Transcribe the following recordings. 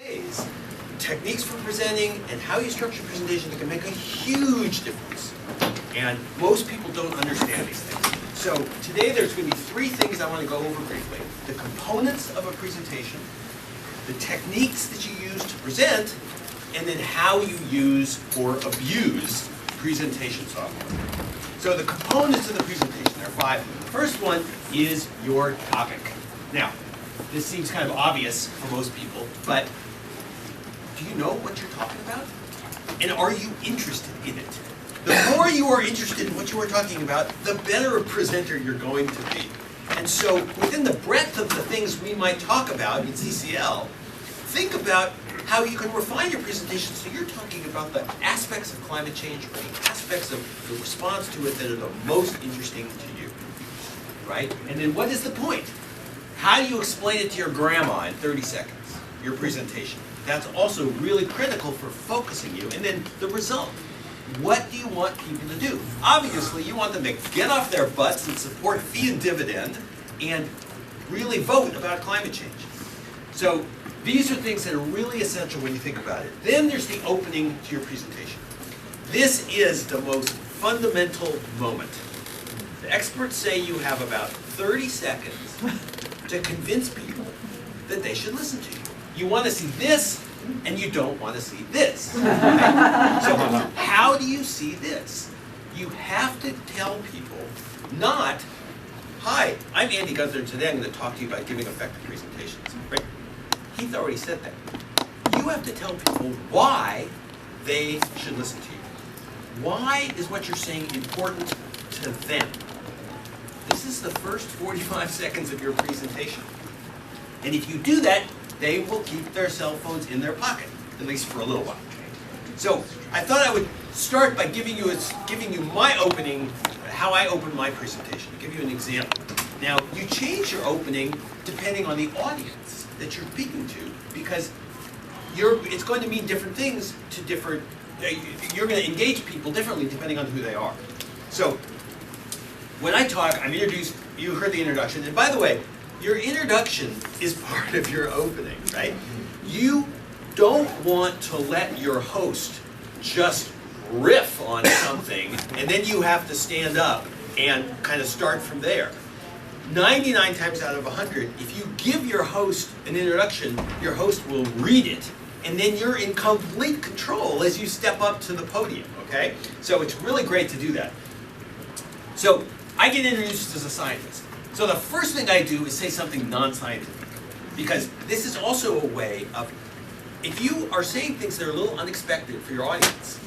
Ways, techniques for presenting and how you structure presentation that can make a huge difference. And most people don't understand these things. So today there's going to be three things I want to go over briefly. The components of a presentation, the techniques that you use to present, and then how you use or abuse presentation software. So the components of the presentation, there are 5 of them. The first one is your topic. Now, this seems kind of obvious for most people, but do you know what you're talking about? And are you interested in it? The more you are interested in what you are talking about, the better a presenter you're going to be. And so within the breadth of the things we might talk about in CCL, think about how you can refine your presentation so you're talking about the aspects of climate change or the aspects of the response to it that are the most interesting to you, right? And then what is the point? How do you explain it to your grandma in 30 seconds, your presentation? That's also really critical for focusing you. And then the result. What do you want people to do? Obviously, you want them to get off their butts and support fee and dividend and really vote about climate change. So these are things that are really essential when you think about it. Then there's the opening to your presentation. This is the most fundamental moment. The experts say you have about 30 seconds to convince people that they should listen to you. You want to see this, and you don't want to see this. Okay? So how do you see this? You have to tell people not, hi, I'm Andy Gunther, and today I'm going to talk to you about giving effective presentations. Right? Heath already said that. You have to tell people why they should listen to you. Why is what you're saying important to them? This is the first 45 seconds of your presentation. And if you do that, they will keep their cell phones in their pocket, at least for a little while. So I thought I would start by giving you my opening, how I open my presentation, to give you an example. Now, you change your opening depending on the audience that you're speaking to, because it's going to mean different things to different, you're going to engage people differently depending on who they are. So when I talk, I'm introduced, you heard the introduction, and by the way, your introduction is part of your opening, right? You don't want to let your host just riff on something and then you have to stand up and kind of start from there. 99 times out of 100, if you give your host an introduction, your host will read it, and then you're in complete control as you step up to the podium, okay? So it's really great to do that. So I get introduced as a scientist. So the first thing I do is say something non-scientific, because this is also a way of, if you are saying things that are a little unexpected for your audience,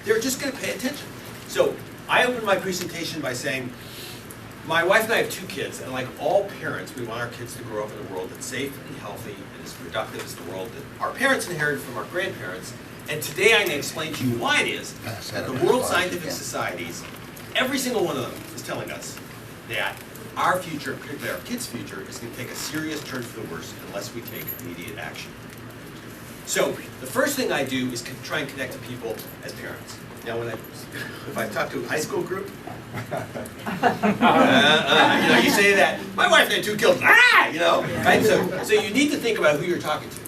they're just going to pay attention. So I open my presentation by saying, my wife and I have 2 kids, and like all parents, we want our kids to grow up in a world that's safe and healthy and as productive as the world that our parents inherited from our grandparents. And today I'm going to explain to you why it is that the World Scientific Societies, every single one of them is telling us that our future, particularly our kids' future, is going to take a serious turn for the worse unless we take immediate action. So the first thing I do is try and connect to people as parents. Now, if I talk to a high school group, you say that, my wife had 2 kids, right? So you need to think about who you're talking to.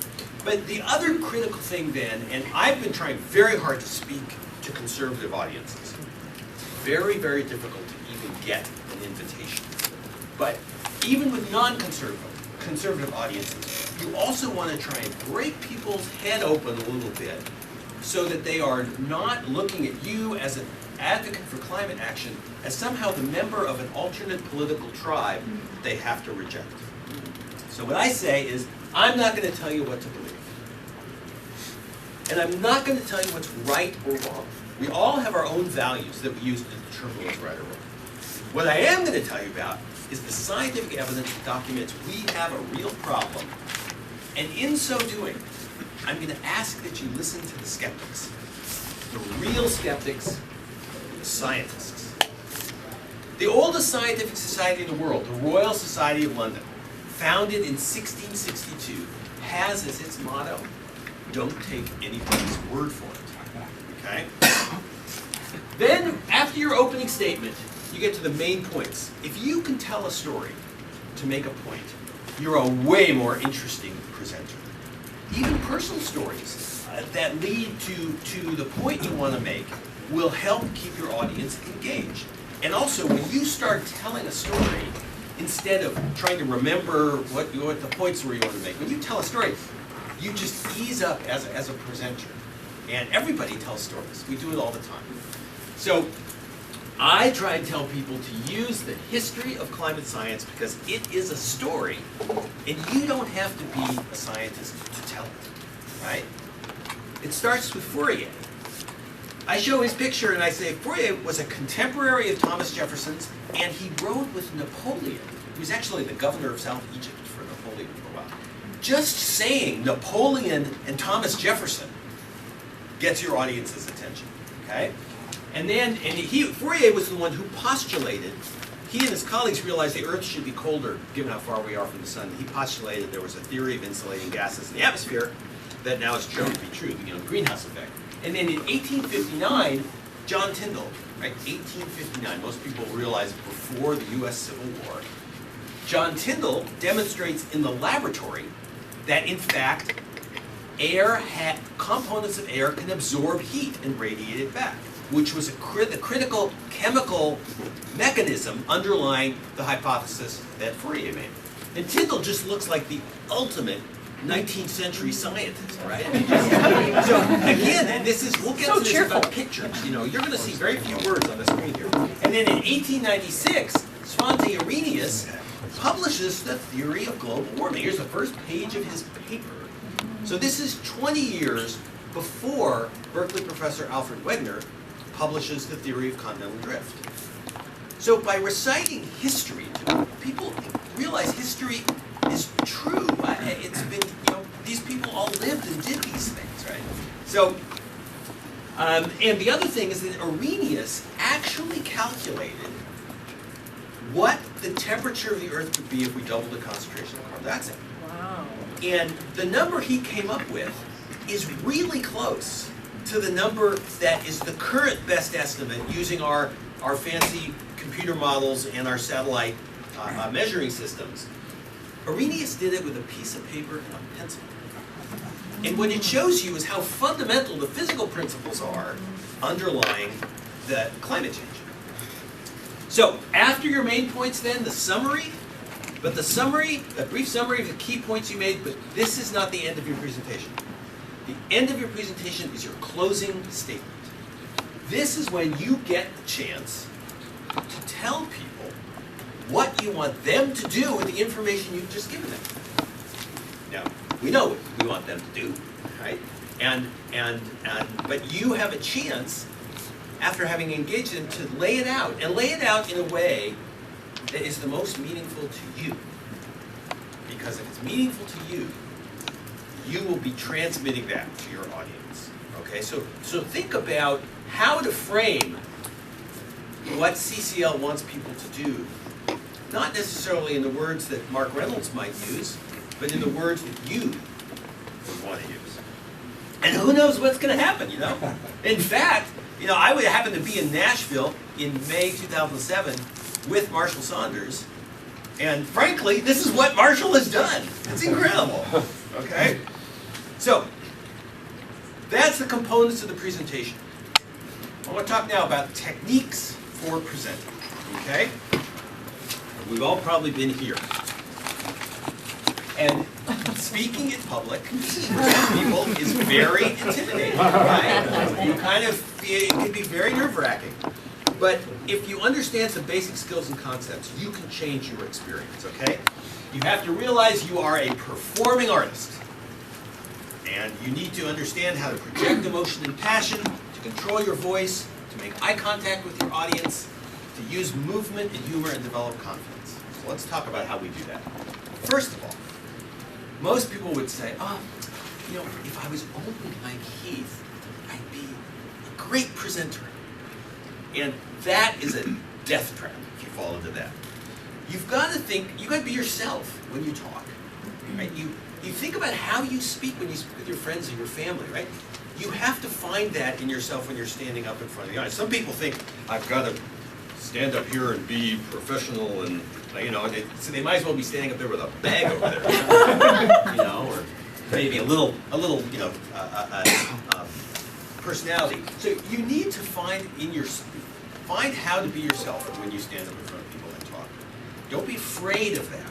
But the other critical thing then, and I've been trying very hard to speak to conservative audiences. Very, very difficult to even get an invitation. But even with non-conservative audiences, you also want to try and break people's head open a little bit so that they are not looking at you as an advocate for climate action as somehow the member of an alternate political tribe they have to reject. So what I say is, I'm not going to tell you what to believe. And I'm not going to tell you what's right or wrong. We all have our own values that we use to determine what's right or wrong. What I am going to tell you about is the scientific evidence that documents we have a real problem. And in so doing, I'm going to ask that you listen to the skeptics. The real skeptics, the scientists. The oldest scientific society in the world, the Royal Society of London, founded in 1662, has as its motto, don't take anybody's word for it. Okay? Then, after your opening statement, you get to the main points. If you can tell a story to make a point, you're a way more interesting presenter. even personal stories that lead to the point you want to make will help keep your audience engaged. And also, when you start telling a story, instead of trying to remember what the points were you want to make, when you tell a story, you just ease up as a presenter. And everybody tells stories. We do it all the time. So I try and tell people to use the history of climate science because it is a story, and you don't have to be a scientist to tell it, right? It starts with Fourier. I show his picture and I say Fourier was a contemporary of Thomas Jefferson's, and he rode with Napoleon. He was actually the governor of South Egypt for Napoleon for a while. Just saying Napoleon and Thomas Jefferson gets your audience's attention, okay? And then, Fourier was the one who postulated, he and his colleagues realized the Earth should be colder given how far we are from the sun. He postulated there was a theory of insulating gases in the atmosphere that now is shown to be true, the greenhouse effect. And then in 1859, John Tyndall, right, 1859, most people realize before the US Civil War, John Tyndall demonstrates in the laboratory that in fact, components of air can absorb heat and radiate it back, which was the critical chemical mechanism underlying the hypothesis that Fourier made. And Tyndall just looks like the ultimate 19th century scientist, right? So again, and this is, we'll get to this about pictures, you're going to see very few words on the screen here. And then in 1896, Svante Arrhenius publishes the theory of global warming. Here's the first page of his paper. So this is 20 years before Berkeley professor Alfred Wegener publishes the theory of continental drift. So by reciting history, people realize history is true. It's been, these people all lived and did these things, right? So, and the other thing is that Arrhenius actually calculated what the temperature of the Earth would be if we doubled the concentration of carbon dioxide. Wow. And the number he came up with is really close to the number that is the current best estimate using our fancy computer models and our satellite measuring systems. Arrhenius did it with a piece of paper and a pencil. And what it shows you is how fundamental the physical principles are underlying the climate change. So after your main points then, the summary, but the summary, a brief summary of the key points you made, but this is not the end of your presentation. The end of your presentation is your closing statement. This is when you get the chance to tell people what you want them to do with the information you've just given them. Now, we know what we want them to do, right? But you have a chance, after having engaged them, to lay it out, and lay it out in a way that is the most meaningful to you. Because if it's meaningful to you, you will be transmitting that to your audience. Okay, so think about how to frame what CCL wants people to do, not necessarily in the words that Mark Reynolds might use, but in the words that you would want to use. And who knows what's going to happen, In fact, I would happen to be in Nashville in May 2007 with Marshall Saunders, and frankly, this is what Marshall has done. It's incredible, okay? So, that's the components of the presentation. I want to talk now about techniques for presenting, okay? We've all probably been here. And speaking in public for some people is very intimidating, right? You kind of, it can be very nerve-wracking. But if you understand some basic skills and concepts, you can change your experience, okay? You have to realize you are a performing artist. And you need to understand how to project emotion and passion, to control your voice, to make eye contact with your audience, to use movement and humor and develop confidence. So let's talk about how we do that. First of all, most people would say, if I was only like Heath, I'd be a great presenter. And that is a death trap if you fall into that. You've got to think, you've got to be yourself when you talk, right? You think about how you speak when you speak with your friends and your family, right? You have to find that in yourself when you're standing up in front of the audience. Some people think, I've got to stand up here and be professional and, so they might as well be standing up there with a bag over there, or maybe a little, personality. So you need to find how to be yourself when you stand up in front of people and talk. Don't be afraid of that.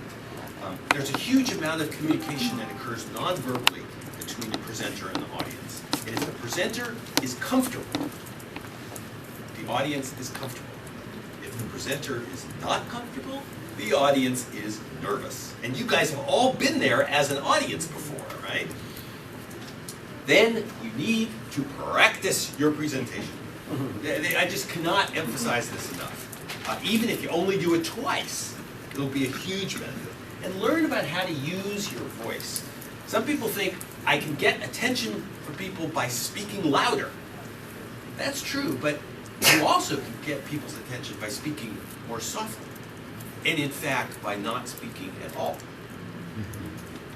There's a huge amount of communication that occurs non-verbally between the presenter and the audience. And if the presenter is comfortable, the audience is comfortable. If the presenter is not comfortable, the audience is nervous. And you guys have all been there as an audience before, right? Then you need to practice your presentation. I just cannot emphasize this enough. Even if you only do it twice, it'll be a huge benefit. And learn about how to use your voice. Some people think I can get attention from people by speaking louder. That's true, but you also can get people's attention by speaking more softly. And in fact, by not speaking at all.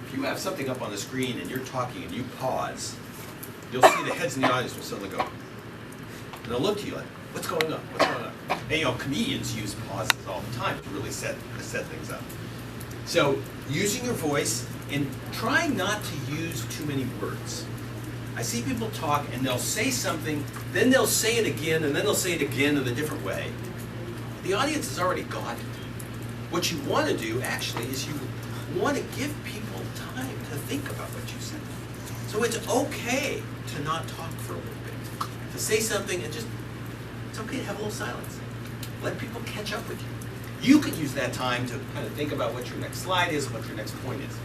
If you have something up on the screen and you're talking and you pause, you'll see the heads in the audience will suddenly go. And they'll look to you like, what's going on? What's going on? And comedians use pauses all the time to really set things up. So using your voice and trying not to use too many words. I see people talk and they'll say something, then they'll say it again, and then they'll say it again in a different way. The audience has already got it. What you want to do actually is you want to give people time to think about what you said. So it's okay to not talk for a little bit. To say something and it's okay to have a little silence. Let people catch up with you. You could use that time to kind of think about what your next slide is, what your next point is.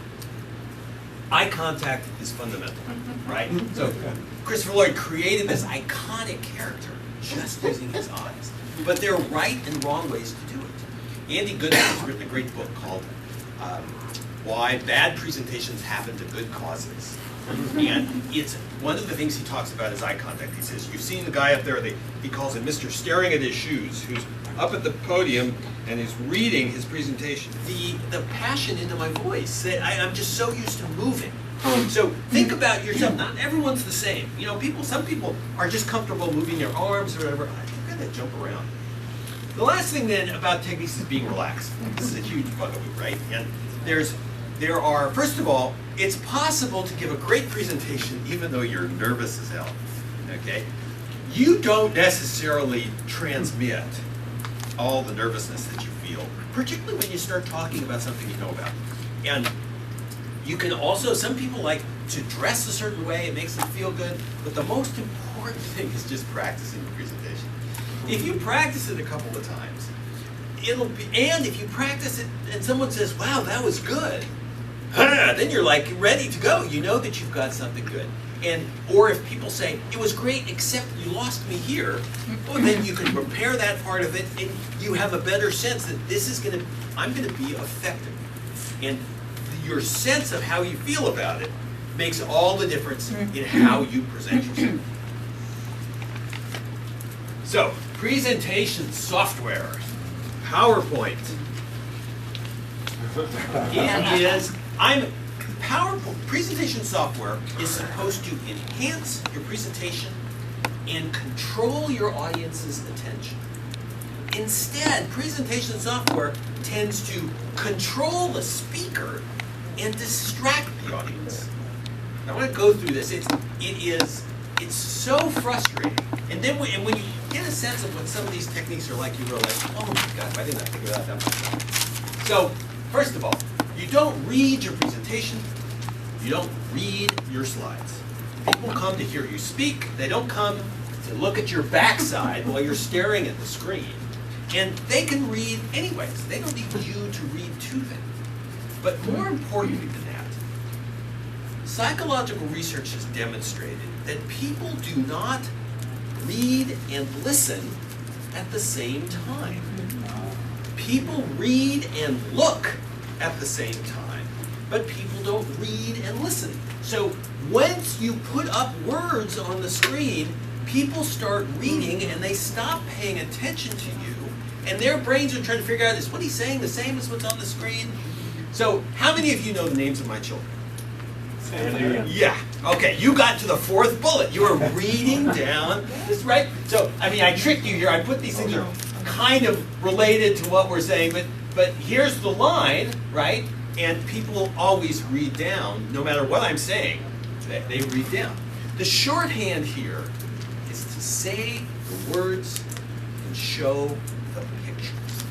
Eye contact is fundamental, right? So Christopher Lloyd created this iconic character just using his eyes. But there are right and wrong ways to do it. Andy Goodman has written a great book called Why Bad Presentations Happen to Good Causes. And it's one of the things he talks about is eye contact. He says, you've seen the guy up there, he calls him Mr. Staring at His Shoes, who's up at the podium and is reading his presentation. The passion into my voice, that I'm just so used to moving. So think about yourself. Not everyone's the same. Some people are just comfortable moving their arms or whatever. You're gonna jump around. The last thing then about techniques is being relaxed. This is a huge bugaboo, right? And there are, first of all, it's possible to give a great presentation even though you're nervous as hell, okay? You don't necessarily transmit all the nervousness that you feel, particularly when you start talking about something you know about. And you can also, some people like to dress a certain way, it makes them feel good, but the most important thing is just practicing the presentation. If you practice it a couple of times, and if you practice it and someone says, wow, that was good, then you're like ready to go. You know that you've got something good. Or if people say, it was great except you lost me here, well, then you can repair that part of it and you have a better sense that I'm gonna be effective. And your sense of how you feel about it makes all the difference in how you present yourself. So, presentation software, PowerPoint. Presentation software is supposed to enhance your presentation and control your audience's attention. Instead, presentation software tends to control the speaker and distract the audience. I want to go through this. It's so frustrating. And then when you get a sense of what some of these techniques are like, you realize, oh my God, why didn't I think about that myself? So, first of all, you don't read your presentation. You don't read your slides. People come to hear you speak. They don't come to look at your backside while you're staring at the screen. And they can read anyways. They don't need you to read to them. But more importantly than that, psychological research has demonstrated that people do not read and listen at the same time. People read and look at the same time, but people don't read and listen. So once you put up words on the screen, people start reading and they stop paying attention to you, and their brains are trying to figure out, is what he's saying the same as what's on the screen? So how many of you know the names of my children? Yeah. Okay, you got to the fourth bullet. You were reading down this, right? So, I tricked you here. I put these things kind of related to what we're saying, but here's the line, right? And people always read down, no matter what I'm saying, they read down. The shorthand here is to say the words and show the pictures.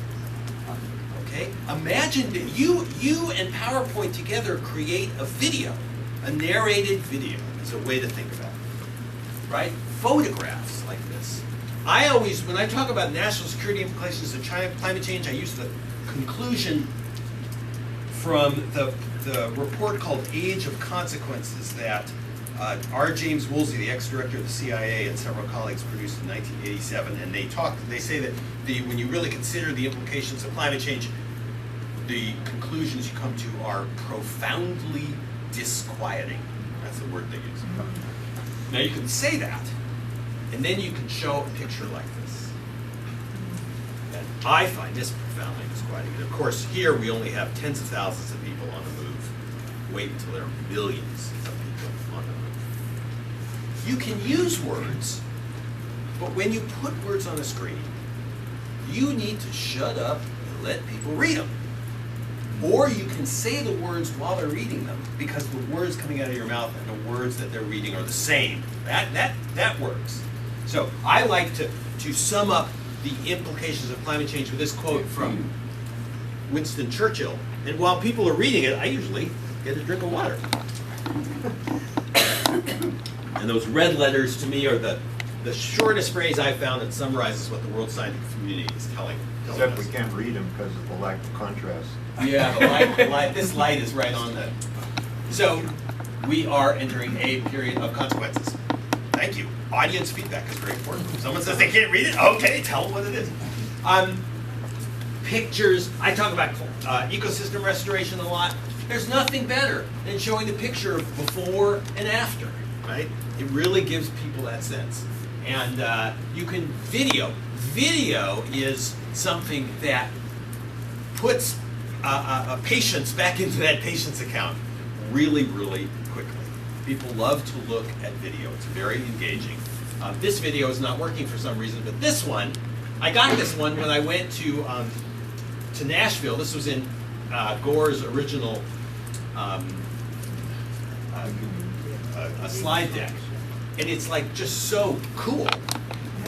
Okay? Imagine that you and PowerPoint together create a video, a narrated video is a way to think about it. Right? Photographs like this. I always, when I talk about national security implications of climate change, I use the conclusion from the report called Age of Consequences that R. James Woolsey, the ex-director of the CIA, and several colleagues produced in 1987, and they say that when you really consider the implications of climate change, the conclusions you come to are profoundly disquieting. That's the word they use. Now you can say that, and then you can show a picture like this. And I find this profoundly disquieting. And of course, here we only have tens of thousands of people on the move. Wait until there are millions of people on the move. You can use words, but when you put words on a screen, you need to shut up and let people read them. Or you can say the words while they're reading them, because the words coming out of your mouth and the words that they're reading are the same. That works. So I like to sum up the implications of climate change with this quote from Winston Churchill. And while people are reading it, I usually get a drink of water. And those red letters to me are the shortest phrase I've found that summarizes what the world scientific community is telling Except us. we can't read them because of the lack of contrast. Yeah, the light, this light is right on the. So, we are entering a period of consequences. Thank you. Audience feedback is very important. If someone says they can't read it, okay, tell them what it is. Pictures, I talk about ecosystem restoration a lot. There's nothing better than showing the picture of before and after, right? It really gives people that sense. And you can video. Video is something that puts patients back into that patient's account really, really quickly. People love to look at video. It's very engaging. This video is not working for some reason, but this one, I got this one when I went to Nashville. This was in Gore's original a slide deck. And it's like just so cool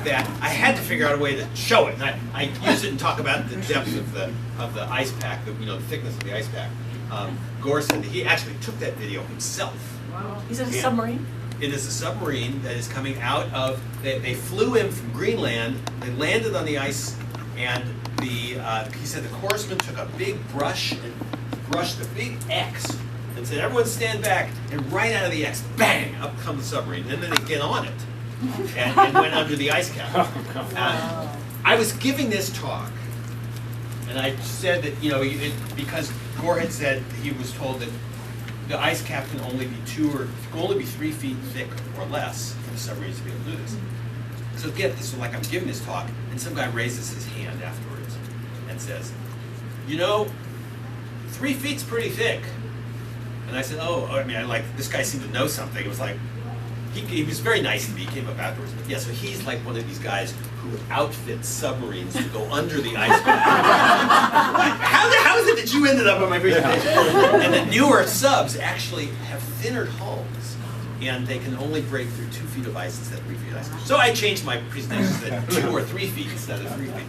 that I had to figure out a way to show it. And I use it and talk about the depth of the ice pack, the thickness of the ice pack. Gore said that he actually took that video himself. Wow. Is it a submarine? It is a submarine that is coming out of. They flew in from Greenland. They landed on the ice, and he said the corpsman took a big brush and brushed a big X and said, "Everyone stand back!" And right out of the X, bang! Up comes the submarine, and then they get on it and went under the ice cap. I was giving this talk, and I said that because Gore had said he was told that the ice cap can only be 3 feet thick or less for the submarines to be able to do this. So get this, so like I'm giving this talk, and some guy raises his hand afterwards and says, 3 feet's pretty thick. And I said, this guy seemed to know something. It was like, he was very nice to me. He came up afterwards. But yeah, so he's like one of these guys who outfits submarines to go under the ice cap. How is it that you ended up on my presentation? And the newer subs actually have thinner hulls, and they can only break through 2 feet of ice instead of 3 feet of ice. So I changed my presentation to 2 or 3 feet instead of 3 feet.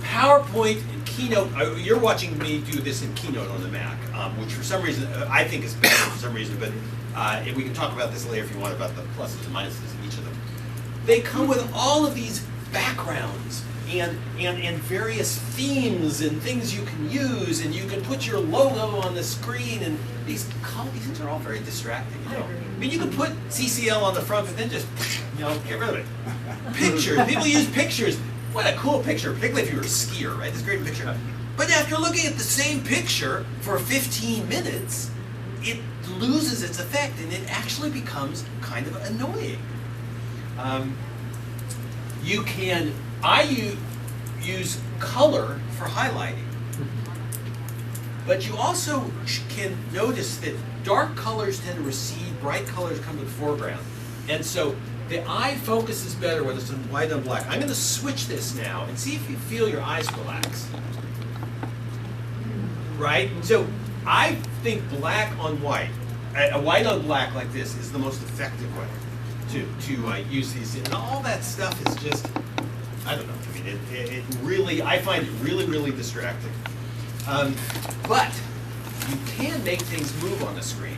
PowerPoint and Keynote, you're watching me do this in Keynote on the Mac, which for some reason, I think is better for some reason, but we can talk about this later if you want, about the pluses and minuses of each of them. They come with all of these backgrounds and various themes and things you can use, and you can put your logo on the screen, and these things are all very distracting. I mean, you can put CCL on the front, but then just get rid of it. Pictures, people use pictures. What a cool picture, particularly if you're a skier, right? This great picture. But after looking at the same picture for 15 minutes, it loses its effect, and it actually becomes kind of annoying. I use color for highlighting. But you also can notice that dark colors tend to recede, bright colors come to the foreground. And so the eye focuses better when it's in white and black. I'm going to switch this now and see if you feel your eyes relax. right? So I think black on white, a white on black like this is the most effective way to use these. And all that stuff is just, I don't know. I mean, it really, I find it really, really distracting. But you can make things move on the screen.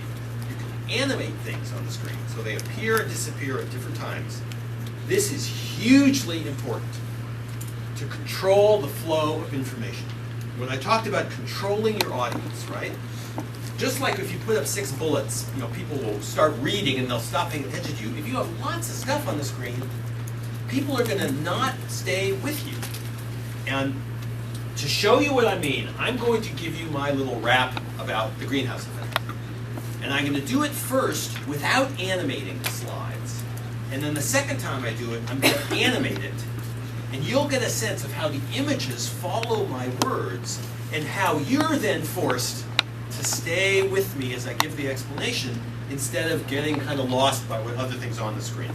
You can animate things on the screen so they appear and disappear at different times. This is hugely important to control the flow of information. When I talked about controlling your audience, right? Just like if you put up 6 bullets, people will start reading and they'll stop paying attention to you. If you have lots of stuff on the screen, people are going to not stay with you. And to show you what I mean, I'm going to give you my little rap about the greenhouse effect. And I'm going to do it first without animating the slides. And then the second time I do it, I'm going to animate it. And you'll get a sense of how the images follow my words and how you're then forced to stay with me as I give the explanation instead of getting kind of lost by what other things on the screen.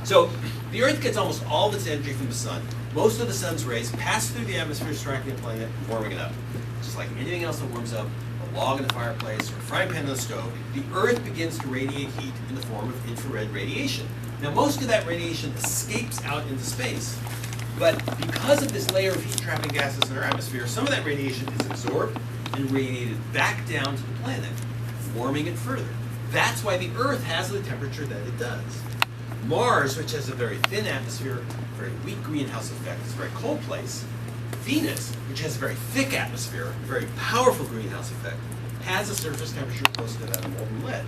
So the Earth gets almost all of its energy from the sun. Most of the sun's rays pass through the atmosphere, striking the planet, warming it up. Just like anything else that warms up, a log in the fireplace or a frying pan on the stove, the Earth begins to radiate heat in the form of infrared radiation. Now most of that radiation escapes out into space, but because of this layer of heat-trapping gases in our atmosphere, some of that radiation is absorbed and radiated back down to the planet, warming it further. That's why the Earth has the temperature that it does. Mars, which has a very thin atmosphere, very weak greenhouse effect, is a very cold place. Venus, which has a very thick atmosphere, a very powerful greenhouse effect, has a surface temperature close to that of molten lead.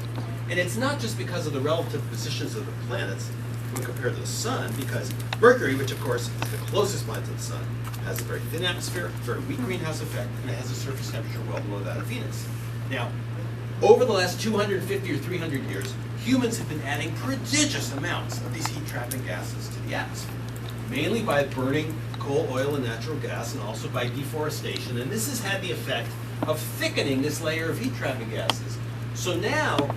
And it's not just because of the relative positions of the planets when compared to the sun, because Mercury, which of course is the closest planet to the sun, has a very thin atmosphere, very weak greenhouse effect, and it has a surface temperature well below that of Venus. Now, over the last 250 or 300 years, humans have been adding prodigious amounts of these heat-trapping gases to the atmosphere, mainly by burning coal, oil, and natural gas, and also by deforestation. And this has had the effect of thickening this layer of heat-trapping gases. So now,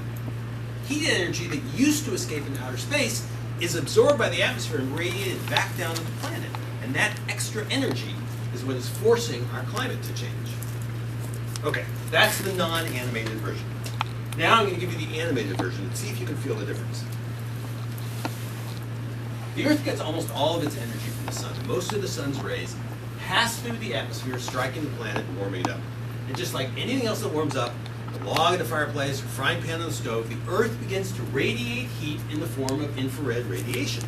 heat energy that used to escape into outer space is absorbed by the atmosphere and radiated back down to the planet. And that extra energy is what is forcing our climate to change. Okay, that's the non-animated version. Now I'm going to give you the animated version and see if you can feel the difference. The Earth gets almost all of its energy from the sun. Most of the sun's rays pass through the atmosphere, striking the planet and warming it up. And just like anything else that warms up, a log in a fireplace or frying pan on the stove, the Earth begins to radiate heat in the form of infrared radiation.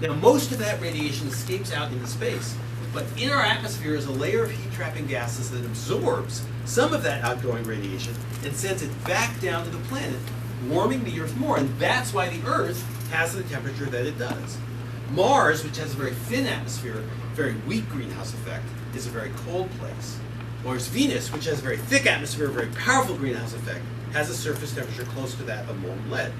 Now most of that radiation escapes out into space, but in our atmosphere is a layer of heat-trapping gases that absorbs some of that outgoing radiation and sends it back down to the planet, warming the Earth more. And that's why the Earth has the temperature that it does. Mars, which has a very thin atmosphere, very weak greenhouse effect, is a very cold place. Whereas Venus, which has a very thick atmosphere, a very powerful greenhouse effect, has a surface temperature close to that of molten lead.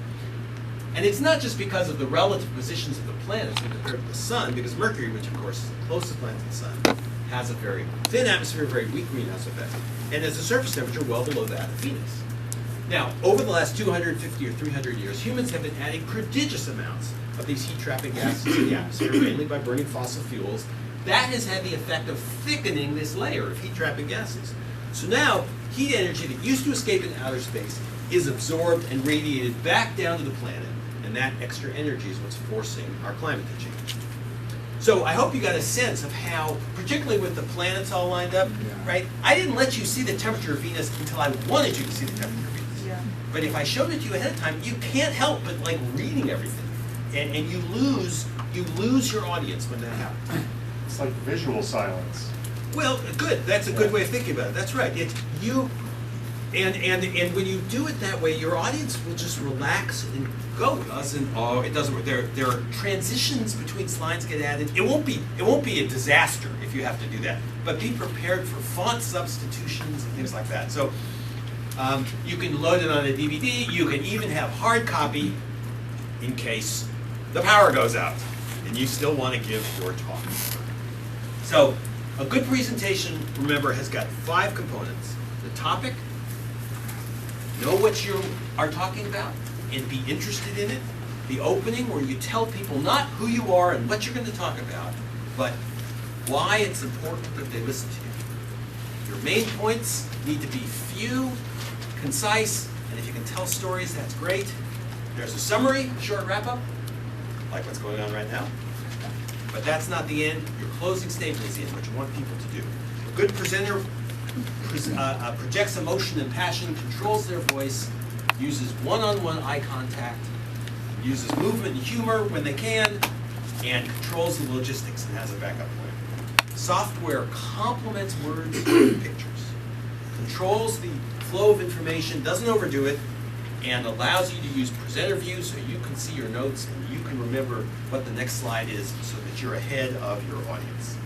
And it's not just because of the relative positions of the planets when compared to the sun, because Mercury, which of course is the closest planet to the sun, has a very thin atmosphere, a very weak greenhouse effect, and has a surface temperature well below that of Venus. Now, over the last 250 or 300 years, humans have been adding prodigious amounts of these heat-trapping gases to the atmosphere, mainly by burning fossil fuels. That has had the effect of thickening this layer of heat-trapping gases. So now, heat energy that used to escape into outer space is absorbed and radiated back down to the planet, and that extra energy is what's forcing our climate to change. So I hope you got a sense of how, particularly with the planets all lined up, right? I didn't let you see the temperature of Venus until I wanted you to see the temperature of Venus. Yeah. But if I showed it to you ahead of time, you can't help but like reading everything. And you lose your audience when that happens. It's like visual silence. Well, good. That's a good way of thinking about it. That's right. It's you, and when you do it that way, your audience will just relax and go. It doesn't work. There are transitions between slides get added. It won't be a disaster if you have to do that. But be prepared for font substitutions and things like that. So you can load it on a DVD. You can even have hard copy in case the power goes out and you still want to give your talk. So a good presentation, remember, has got 5 components. The topic, know what you are talking about and be interested in it. The opening, where you tell people not who you are and what you're going to talk about, but why it's important that they listen to you. Your main points need to be few, concise, and if you can tell stories, that's great. There's a summary, short wrap-up, like what's going on right now. But that's not the end. Your closing statement is the end, what you want people to do. A good presenter projects emotion and passion, controls their voice, uses one-on-one eye contact, uses movement and humor when they can, and controls the logistics and has a backup plan. Software complements words and pictures, controls the flow of information, doesn't overdo it, and allows you to use presenter view so you can see your notes and you can remember what the next slide is so that you're ahead of your audience.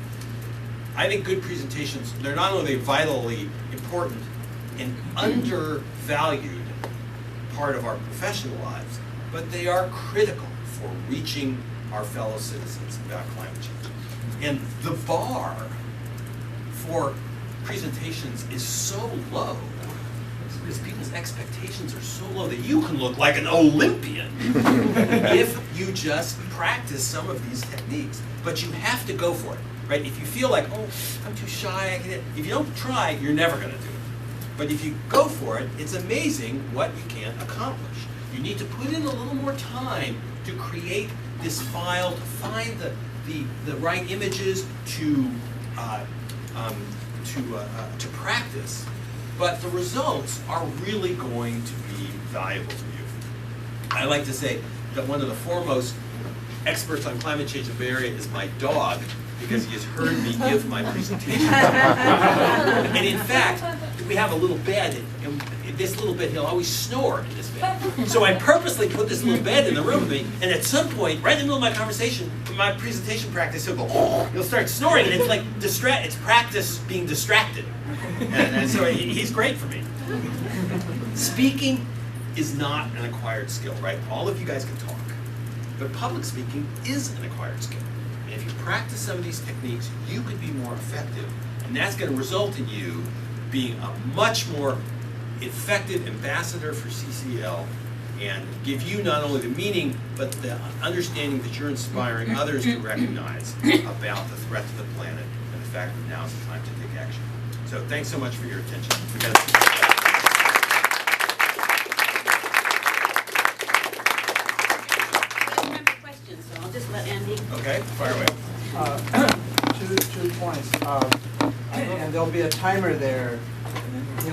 I think good presentations, they're not only vitally important and undervalued part of our professional lives, but they are critical for reaching our fellow citizens about climate change. And the bar for presentations is so low because people's expectations are so low that you can look like an Olympian if you just practice some of these techniques. But you have to go for it, right? If you feel like, oh, I'm too shy, if you don't try, you're never going to do it. But if you go for it, it's amazing what you can accomplish. You need to put in a little more time to create this file, to find the right images, to practice. But the results are really going to be valuable to you. I like to say that one of the foremost experts on climate change in the Bay Area is my dog, because he has heard me give my presentation. And in fact, we have a little bed, and in this little bed, he'll always snore in this bed. So I purposely put this little bed in the room with me, and at some point, right in the middle of my conversation, my presentation practice, he'll go, he'll start snoring, and it's like it's practice being distracted. And so he's great for me. Speaking is not an acquired skill, right? All of you guys can talk. But public speaking is an acquired skill. And if you practice some of these techniques, you could be more effective. And that's going to result in you being a much more effective ambassador for CCL and give you not only the meaning, but the understanding that you're inspiring others to recognize about the threat to the planet and the fact that now is the time to take action. So thanks so much for your attention. I'll just let Andy. Okay, fire away. Two points. And there'll be a timer there. And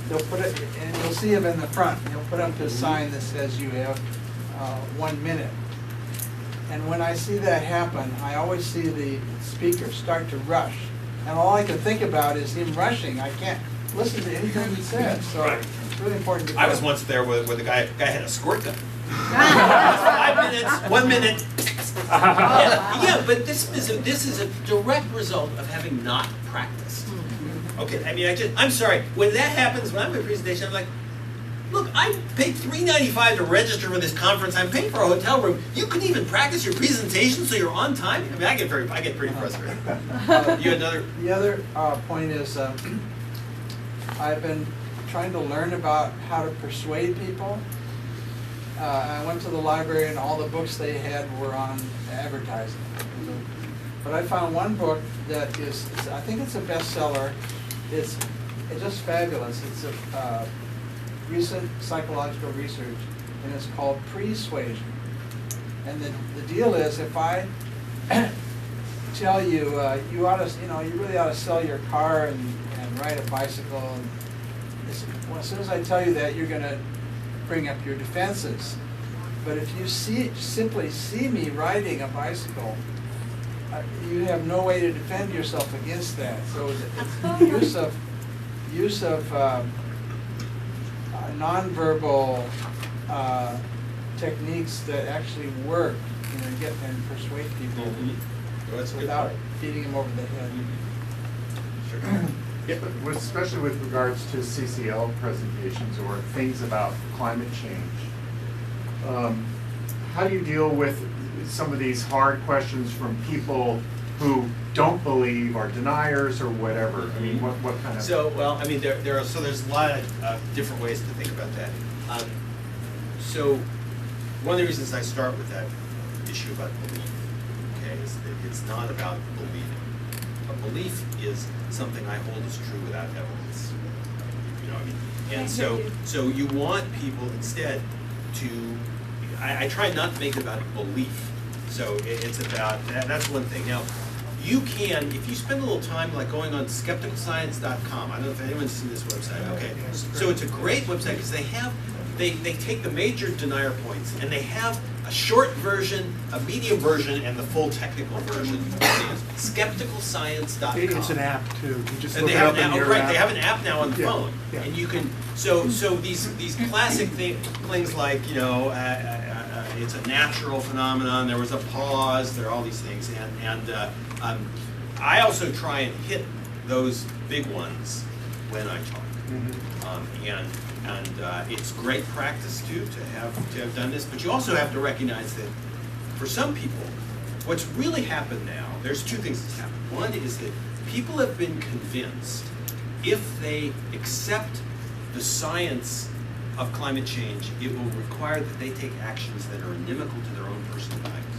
they'll put it, and you'll see him in the front. He'll put up this sign that says you have 1 minute. And when I see that happen, I always see the speaker start to rush. And all I can think about is him rushing. I can't listen to anything he says. So Right. it's really important to I was once there with a guy had a squirt gun. 5 minutes, 1 minute. Yeah, but this is a direct result of having not practiced. Okay, I mean, I'm sorry, when that happens, when I'm in a presentation, I'm like, look, I paid $3.95 to register for this conference, I'm paying for a hotel room, you couldn't even practice your presentation so you're on time? I mean, I get pretty frustrated. You had another? The other point is, I've been trying to learn about how to persuade people. I went to the library and all the books they had were on advertising. But I found one book that is, I think it's a bestseller. It's just fabulous. It's a recent psychological research, and it's called Persuasion. And the deal is, if I tell you, you really ought to sell your car and ride a bicycle, and as soon as I tell you that, you're going to bring up your defenses. But if you simply see me riding a bicycle, you have no way to defend yourself against that. So it's use of nonverbal techniques that actually work, get and persuade people without beating them over the head. Sure. Yeah, but especially with regards to CCL presentations or things about climate change, how do you deal with some of these hard questions from people who don't believe, are deniers, or whatever? I mean, what kind of? So, well, I mean, there's a lot of different ways to think about that. So, one of the reasons I start with that issue about belief, okay, is that it's not about believing. A belief is something I hold as true without evidence. You know what I mean? And so you want people instead to, I try not to make it about belief. So it's about, that's one thing. Now, you can, if you spend a little time like going on skepticalscience.com, I don't know if anyone's seen this website, okay. So it's a great website because they take the major denier points and they have a short version, a medium version, and the full technical version. Skepticalscience.com. It's an app too. You just And look they it have up an in app, your right, app. they have an app now on the Yeah, phone. yeah. And you can, so these classic things like, you know, it's a natural phenomenon, there was a pause, there are all these things. And I also try and hit those big ones when I talk. And it's great practice too to have done this, but you also have to recognize that for some people, what's really happened now, there's two things that's happened. One is that people have been convinced if they accept the science of climate change, it will require that they take actions that are inimical to their own personal lives.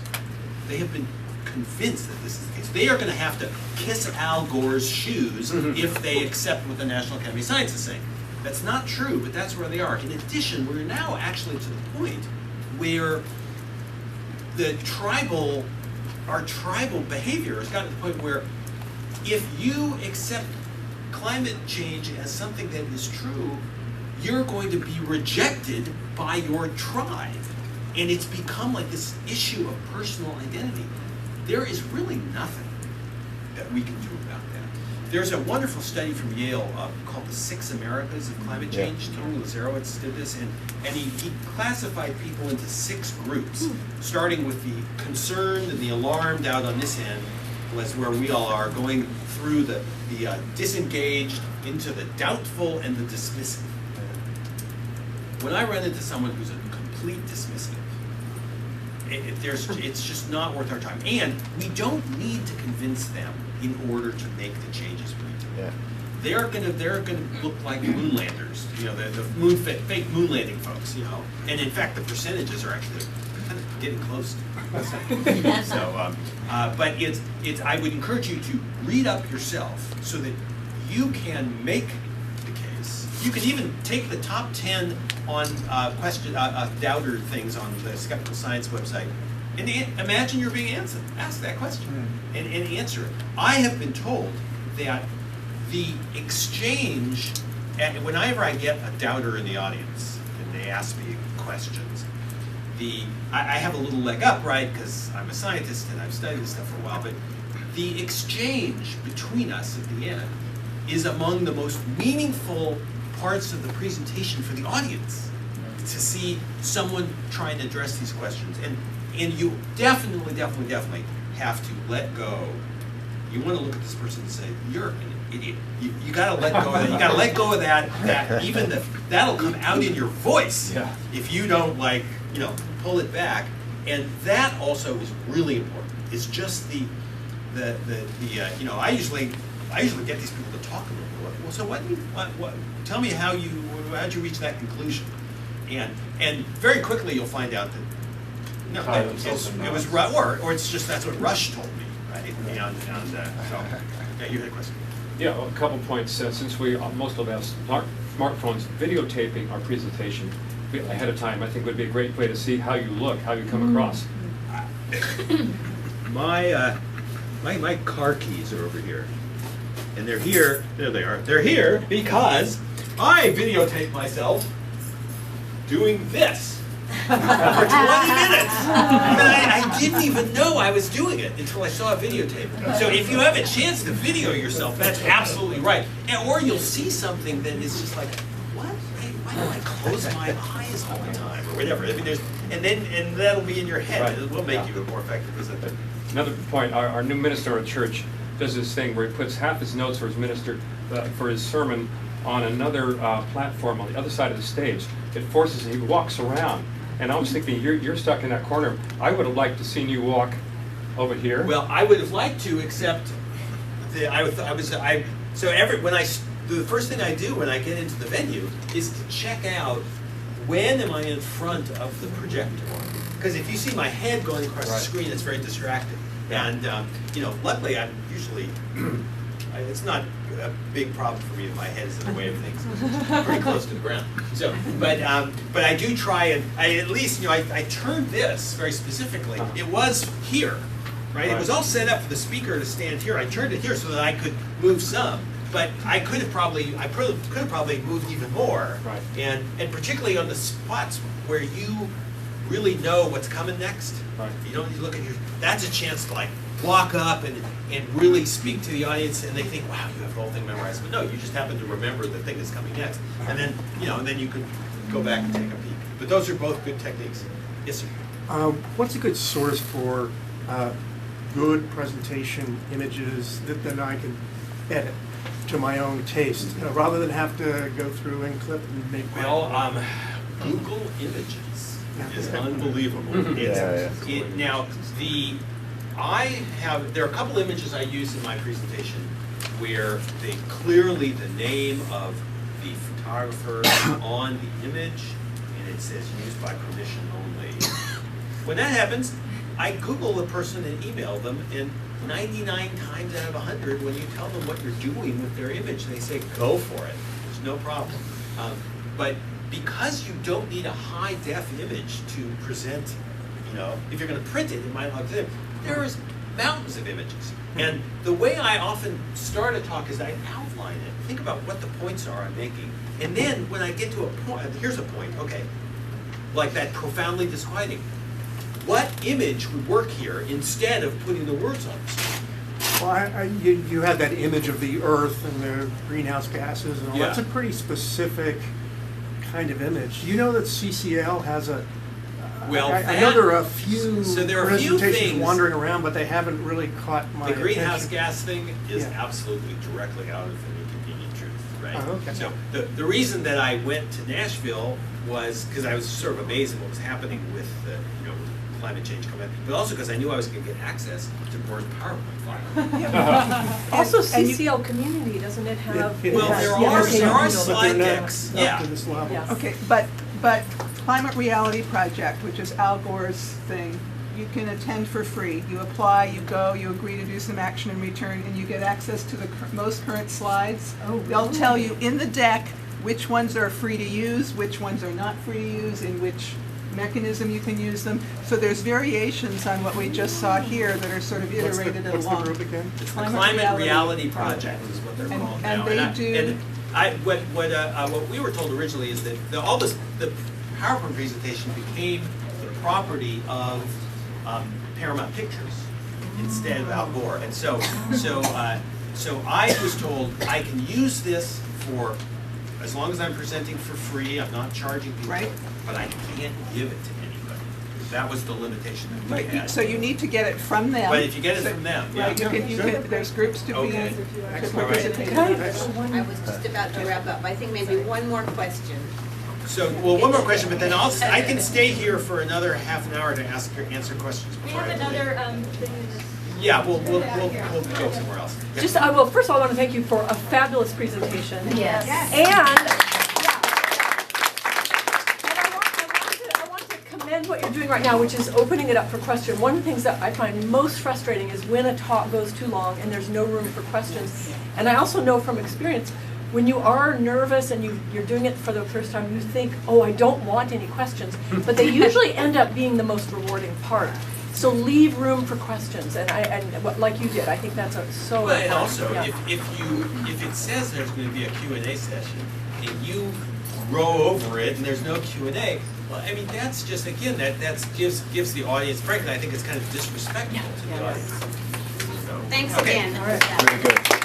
They have been convinced that this is the case. They are going to have to kiss Al Gore's shoes if they accept what the National Academy of Science is saying. That's not true, but that's where they are. In addition, we're now actually to the point where our tribal behavior has gotten to the point where if you accept climate change as something that is true, you're going to be rejected by your tribe. And it's become like this issue of personal identity. There is really nothing that we can do about that. There's a wonderful study from Yale called The 6 Americas of Climate Change. Tony Lazarowitz did this, and he classified people into 6 groups, starting with the concerned and the alarmed out on this end, was where we all are, going through the disengaged into the doubtful and the dismissive. When I run into someone who's a complete dismissive, it's just not worth our time. And we don't need to convince them in order to make the changes we need to make. They're gonna look like moonlanders, you know, the fake moon landing folks, you know. And in fact, the percentages are actually kind of getting close to. So, but I would encourage you to read up yourself so that you can make the case. You can even take the top 10 on doubter things on the Skeptical Science website, and imagine you're being asked that question, and answer it. I have been told that the exchange, whenever I get a doubter in the audience and they ask me questions, I have a little leg up, right, because I'm a scientist and I've studied this stuff for a while, but the exchange between us at the end is among the most meaningful parts of the presentation for the audience, to see someone trying to address these questions. And you definitely have to let go. You want to look at this person and say, you're an idiot. You got to let go of that. You got to let go of that even that'll come out in your voice if you don't, like, you know, pull it back. And that also is really important. It's just you know, I usually get these people to talk a little bit. Well, so what tell me how'd you reach that conclusion? And very quickly you'll find out that no, it was or it's just that's what Rush told me, right? And so yeah, you had a question. Yeah, well, a couple points. Since we most of us have smartphones, videotaping our presentation ahead of time, I think would be a great way to see how you look, how you come across. My car keys are over here, and they're here. There they are. They're here because I videotape myself doing this for 20 minutes. And I didn't even know I was doing it until I saw a videotape. So if you have a chance to video yourself, that's absolutely right. Or you'll see something that is just like, what? Hey, why do I close my eyes all the time, or whatever? I mean, and that'll be in your head. Right. It will make you more effective, isn't it? Another point, our new minister at church does this thing where he puts half his notes for his minister, for his sermon on another platform on the other side of the stage. It forces him, he walks around. And I was thinking, you're stuck in that corner. I would have liked to seen you walk over here. Well, I would have liked to, except the first thing I do when I get into the venue is to check out when am I in front of the projector. Because if you see my head going across the screen, it's very distracting. And, you know, luckily I'm usually, it's not a big problem for me if my head is in the way of things. It's pretty close to the ground. So, but I do try and, I at least, you know, I turned this very specifically. It was here, right? It was all set up for the speaker to stand here. I turned it here so that I could move some. But I could have probably moved even more. Right. And particularly on the spots where you really know what's coming next. Right. You don't need to look at your, that's a chance to like walk up and really speak to the audience, and they think, wow, you have the whole thing memorized. But no, you just happen to remember the thing that's coming next. And then, you know, and then you can go back and take a peek. But those are both good techniques. Yes, sir. What's a good source for good presentation images that then I can edit to my own taste, rather than have to go through and clip and make my Well, Google Images is unbelievable. Now, there are a couple images I use in my presentation where they clearly, the name of the photographer on the image, and it says used by permission only. When that happens, I Google the person and email them, and 99 times out of 100, when you tell them what you're doing with their image, they say, go for it. There's no problem. But because you don't need a high-def image to present, you know, if you're going to print it, it might not be. There's mountains of images. And the way I often start a talk is I outline it. Think about what the points are I'm making. And then when I get to a point, here's a point, okay, like that profoundly disquieting. What image would work here instead of putting the words on the screen? Well, you had that image of the Earth and the greenhouse gases and all. Yeah. That's a pretty specific kind of image. Do you know that CCL has a? Well, I know there are a few so there are a few presentations things. wandering around, but they haven't really caught my The greenhouse attention. gas thing is Yeah. absolutely directly out of an inconvenient truth, right? Oh, okay. So the reason that I went to Nashville was because I was sort of amazed at what was happening with the, you know, climate change coming up, but also because I knew I was going to get access to Bohr's PowerPoint file. Also, And you- CCL Community, doesn't it have? It Well, has- there yeah, are okay, there are you know, but slide they're decks, not up yeah. to this level. Yeah. Okay, but Climate Reality Project, which is Al Gore's thing, you can attend for free. You apply, you go, you agree to do some action in return, and you get access to the most current slides. Oh, They'll really? tell you in the deck which ones are free to use, which ones are not free to use, in which mechanism you can use them. So there's variations on what we just saw here that are sort of iterated What's the along. group again? It's the Climate Climate Reality Reality Project is what they're And- called and now. they I- do- what we were told originally is that all the PowerPoint presentation became the property of Paramount Pictures instead of Al Gore, and so I was told I can use this for as long as I'm presenting for free. I'm not charging people, Right. but I can't give it to anybody. That was the limitation that we Right, had. so you need to get it from them. But if you get it So- from them, yeah. Right, you can, there's groups to Okay. to Excellent. participate. Can I, I was just about to wrap up. I think maybe one more question. So, well, one more question, but then I can stay here for another half an hour to answer questions We before I have have to leave. another thing. Yeah, we'll go somewhere else. Yeah. just, well, first of all, I want to thank you for a fabulous presentation. Yes. And, I want to commend what you're doing right now, which is opening it up for question. One of the things that I find most frustrating is when a talk goes too long and there's no room for questions. And I also know from experience, when you are nervous and you're doing it for the first time, you think, oh, I don't want any questions. But they usually end up being the most rewarding part. So leave room for questions, and like you did, I think that's so Well, and important. also, Yeah. if it says there's going to be a Q&A session, and you row over it and there's no Q&A, well, I mean, that's just, again, that gives the audience, frankly, I think it's kind of disrespectful to the audience. So, Thanks okay. again. All right. Very good.